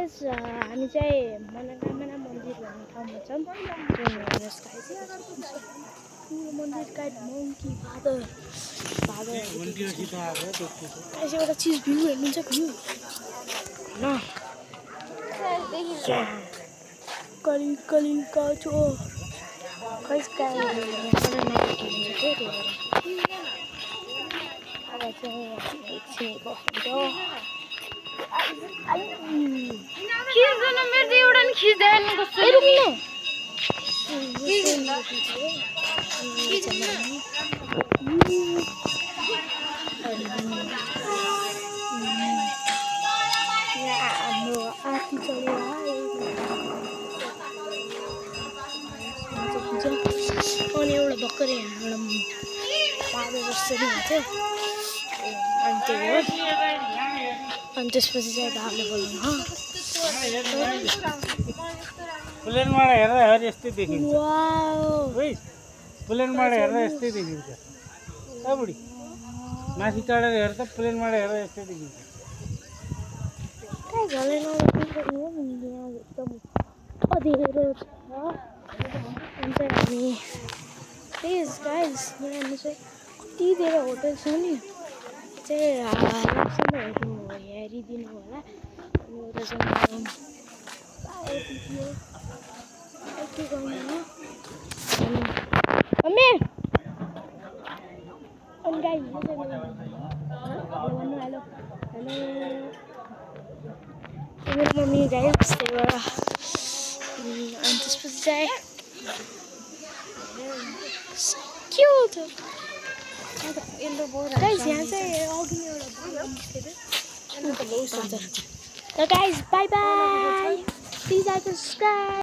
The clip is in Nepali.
गाइस हामी चाहिँ मनोकामना मन्दिर भन्ने ठाउँमा छौँ। हेर्नुहोस् गाइस मन्दिर गाइड मङ्की फादर गाइस एउटा चिज भ्यू हेर्नुहुन्छ भ्यू हैन कलिङका छो गाइस आरती चल्यो अनि एउटा भर्खरै यहाँ एउटा पारो जस्तो नि हुन्छ अनि त्यही हो अनि त्यसपछि चाहिँ भागले बोल्नु प्लेनबाट हेर्दा यस्तै देखिन्छ वाउ प्लेनबाट हेर्दा यस्तै देखिन्छ बुढी माथि चढेर हेर्दा प्लेनबाट हेर्दा यस्तै देखिन्छ एकदम अँध्यारो छ अनि चाहिँ हामी प्लिज गाइस यहाँ चाहिँ कति धेरै होटल छ नि चाहिँ लास्टसम्म हेरिदिनु होला अनि एउटा चाहिँ के गर्नु हो मम्मी अनि गाइस यो चाहिँ भन्नु हेलो मेरो मम्मी गाइस त्यही भएर अनि त्यसपछि चाहिँ क्युट गाइस यहाँ चाहिँ अघि नै एउटा guys by by please subscribe